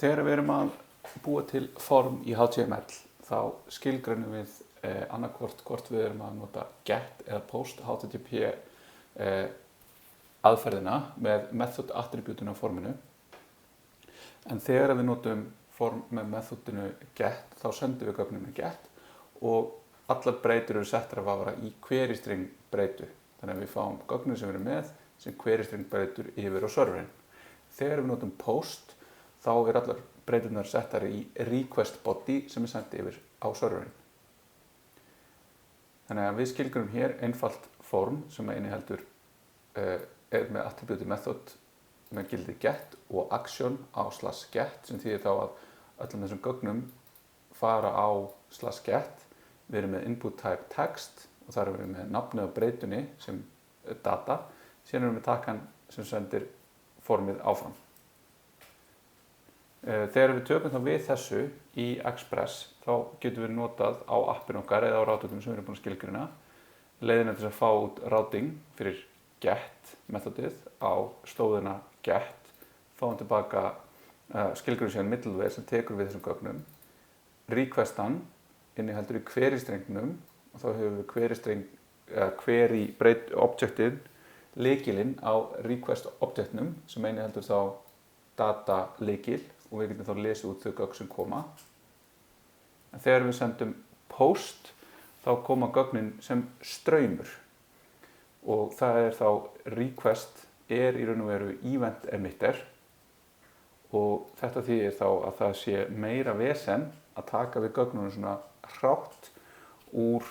Þegar við erum að búa til form í HTML þá skilgreinum við annarkvort við erum að nota get eða post HTTP aðferðina með method attributinu á forminu. En þegar við notum form með methodinu get þá sendum við gögnin með get og allar breytur eru settar að vara í query string breytu. Þannig að við fáum gögnin sem við erum með sem query string breytur yfir á serverinn. Þegar við notum post þá allar breyturnar settar í request body sem sendt yfir á serverinn. Þannig að við skilgreinum hér einfalt form sem inniheldur með attribute method með gildi get og action á /get sem þýðir þá að öllum þessum gögnum fara á /get. Við erum með input type text og þar erum við með nafnið á breytunni sem data. Síðan erum við takkan sem sendir formið áfram. Þegar við tökum þá við þessu í Express þá getum við notað á appinu okkar eða á routinum sem við erum búin að skilgreina leiðina til að fá út routing fyrir get methodið á stóðina get, fáum tilbaka skilgreinum síðan middleware sem tekur við þessum gögnum, requestan inniheldur í query strengnum og þá hefur við query objektið lykilinn á request objectnum sem inniheldur þá data lykil og við getum þá lesið út þau gögn sem koma. En þegar við sendum post þá koma gögnin sem straumur og það þá request í raun og veru event emitter og þetta þýðir þá að það sé meira vesen að taka við gögnunum svona hrátt úr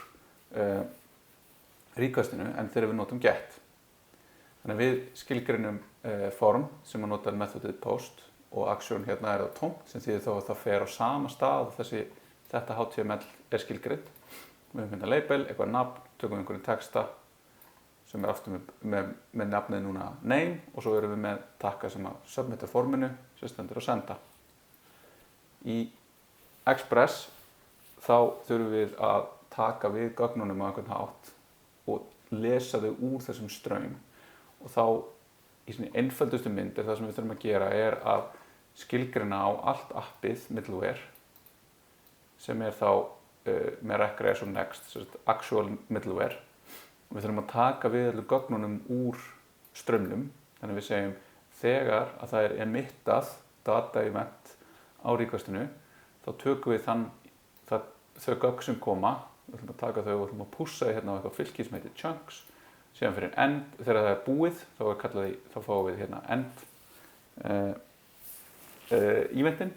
requestinu en þegar við notum get. Þannig að við skilgreinum form sem að nota methodið post og action hérna það tómt sem þýðir þá að það fer á sama stað og þetta HTML skilgreint. Við höfum hérna label, eitthvað nafn, tökum einhverjum texta sem aftur með nafnið núna name og svo erum við með takka sem að submitta forminu sem stendur á senda. Í Express þá þurfum við að taka við gögnunum á einhvern hátt og lesa þau úr þessum straum og þá í svona einföldustu mynd það sem við þurfum að gera að skilgreina á allt appið middleware sem þá með regress og next, actual middleware og við þurfum að taka við allir gögnunum úr straumnum þannig við segjum þegar að það emittað data event á requestinu þá tökum við þau gögn sem koma við ætlum að taka þau og ætlum að pússa hérna á eitthvað fylki sem heitir chunks síðan fyrir end, þegar það búið þá fáum við hérna end eventin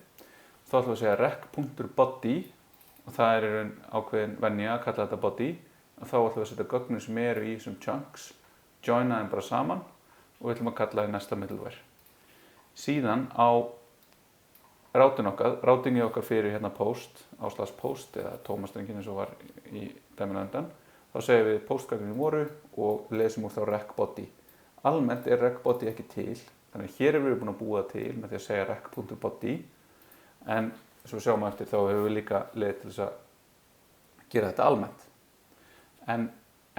þá ætlum við að segja rec.body og það ákveðin venja að kalla þetta body og þá ætlum við að setja gögnin sem eru í þessum chunks joina þeim bara saman og við ætlum að kalla það næsta middleware. Síðan á routingi okkar fyrir hérna post á /post eða tómastrengin eins og var í dæminu undan þá segjum við postgögnin voru og lesum úr þá rec.body. Almennt rec.body ekki til þannig að hér erum við búin að búa til með því að segja rec.body en eins og við sjáum eftir þá hefur við líka leið til þess að gera þetta almennt. En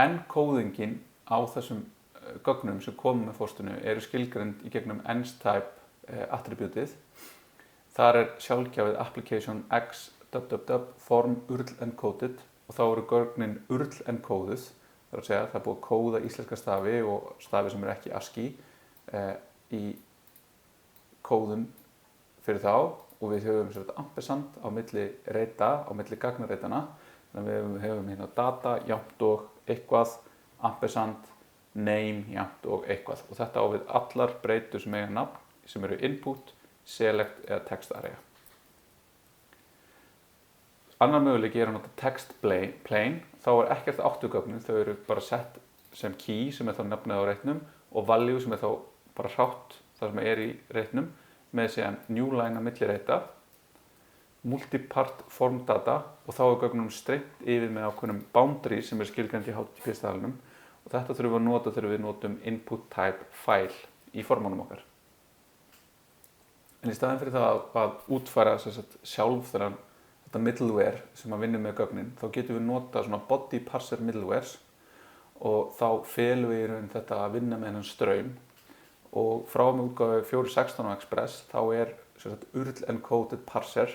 encodingin á þessum gögnum sem komum með fórstunu eru skilgreind í gegnum ends-type attributið. Þar sjálfgjafið application x form URL encoded og þá eru gögnin URL encoded. Það að segja það búið að kóða íslenska stafi og stafi sem ekki ASCII í kóðum fyrir þá og við höfum ampersand á milli reita, á milli gagnareitana. Þannig að við höfum hérna data, jafnt og eitthvað, ampersand, name, jafnt og eitthvað. Og þetta á við allar breytur sem eiga nafn, sem eru input, select eða text array. Annar möguleiki að nota text plain, þá ekkert áttugögnin, þau eru bara sett sem key sem þá nafnið á reitnum og value sem þá bara hrátt það sem í reitnum með síðan new line á milli reita, multipart form data og þá gögnum strengt yfir með ákveðnum boundary sem skilgreind í HTTP-staðlinum og þetta þurfum við að nota þegar við notum input type file í formunum okkar. En í staðinn fyrir það að útfæra sjálf þetta middleware sem að vinna með gögnin, þá getum við nota svona body parser middlewares og þá felum við í raun þetta að vinna með þennan straum og frá með útgáfu 4.16 á Express þá URL encoded parser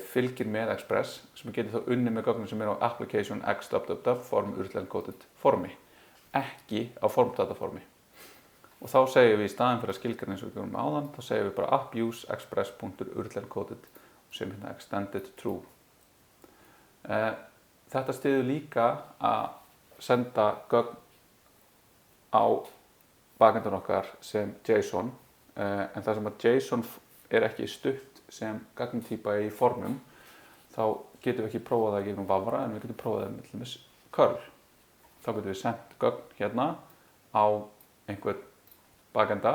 fylgir með Express sem getur þá unnið með gögnin sem á application x form URL encoded formi, ekki á formdataformi. Og þá segjum við í staðinn fyrir að skilgreina eins og við gerum áðan, þá segjum við bara app use express.url encoded sem extended true. Þetta styður líka að senda gögn á bakendan okkar sem JSON, en það sem að JSON ekki stutt sem gagnatýpa í formum, þá getum við ekki prófað það gegnum Vavra, en við getum prófað það með til dæmis curl. Þá getum við sendt gögn hérna á einhvern bakenda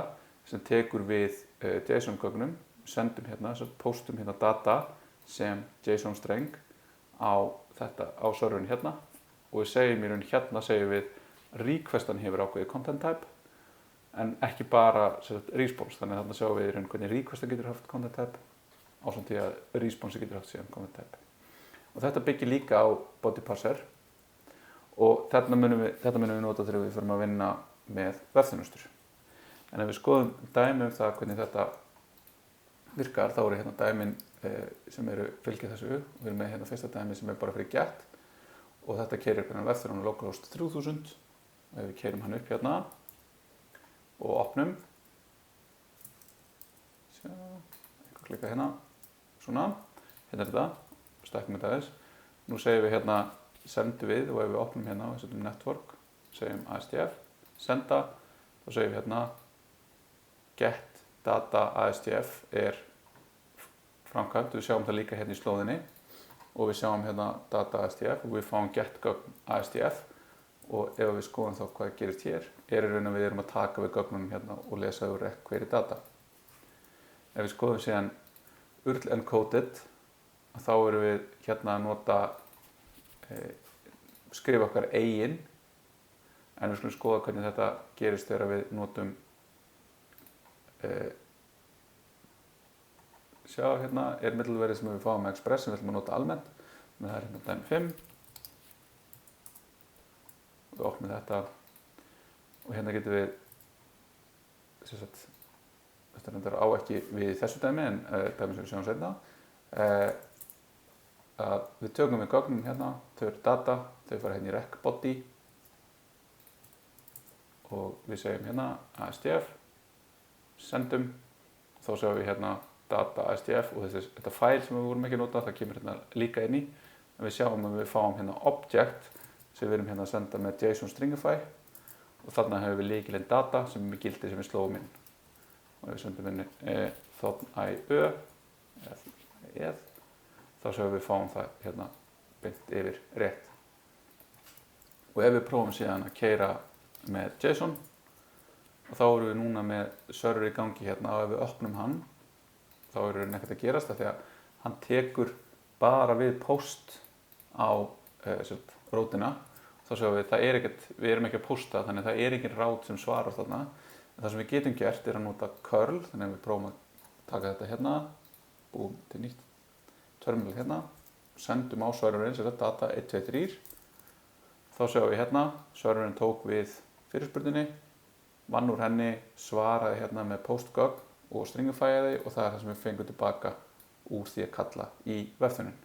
sem tekur við JSON gögnum, sendum hérna, postum hérna data sem JSON streng á serverin hérna og við segjum í raun hérna segjum við requestan hefur ákveðið content type en ekki bara response, þannig að þarna sjáum við í raun hvernig requestan getur haft content type ásamt því að response getur haft síðan content type. Og þetta byggir líka á body parser og þetta munum við nota þegar við förum að vinna með vefþjónustur. En ef við skoðum dæmi um það hvernig þetta virkar, þá eru hérna dæmin sem fylgja þessu og við erum með hérna fyrsta dæmi sem bara fyrir get og þetta keyrir hvernig vefþjónustur localhost 3000 og ef við keyrum hann upp hérna og opnum klikka hérna, svona, hérna þetta, stækkum þetta aðeins. Nú segjum við hérna sendu við og ef við opnum hérna og setjum network, segjum ASDF, senda, þá segjum við hérna get data ASDF framkvæmt, við sjáum það líka hérna í slóðinni og við sjáum hérna data ASDF og við fáum get gögn ASDF og ef við skoðum þá hvað gerist hér, í raun að við erum að taka við gögnunum hérna og lesa úr query data. Ef við skoðum síðan URL encoded, þá erum við hérna að nota skrifa okkar eigin, en við skulum skoða hvernig þetta gerist þegar við notum sjá hérna middleverið sem við fáum með Express sem við ætlum að nota almennt, það er hérna dæmi 5 og við opnum þetta og hérna getum við þetta reyndar á ekki við þessu dæmi en dæmi sem við sjáum seinna að við tökum við gögnum hérna, þau eru data, þau fara hérna í rec body og við segjum hérna ASDF, sendum, þá sjáum við hérna data ASDF og þetta fæl sem við vorum ekki að nota, það kemur hérna líka inn í, en við sjáum að við fáum hérna object sem við erum hérna að senda með JSON stringify og þarna hefur við lykilinn data sem er gildi sem við slóum inn. Og ef við sendum inn .IÖ þá sjáum við fáum það hérna beint yfir rétt. Og ef við prófum síðan að keyra með JSON og þá erum við núna með server í gangi hérna og ef við opnum hann þá er ekkert að gerast því að hann tekur bara við post á rótina. Þá sjáum við við erum ekki að posta þannig að það er engin rát sem svarar þarna. En það sem við getum gert er að nota curl, þannig að við prófum að taka þetta hérna, búum til nýtt terminal hérna, sendum á serverinn sem þetta data 1, 2, 3. Þá sjáum við hérna, serverinn tók við fyrirspurninni, vann úr henni, svaraði hérna með postgögn og stringifæði og það er það sem við fengum tilbaka úr því að kalla í vefþjóninn.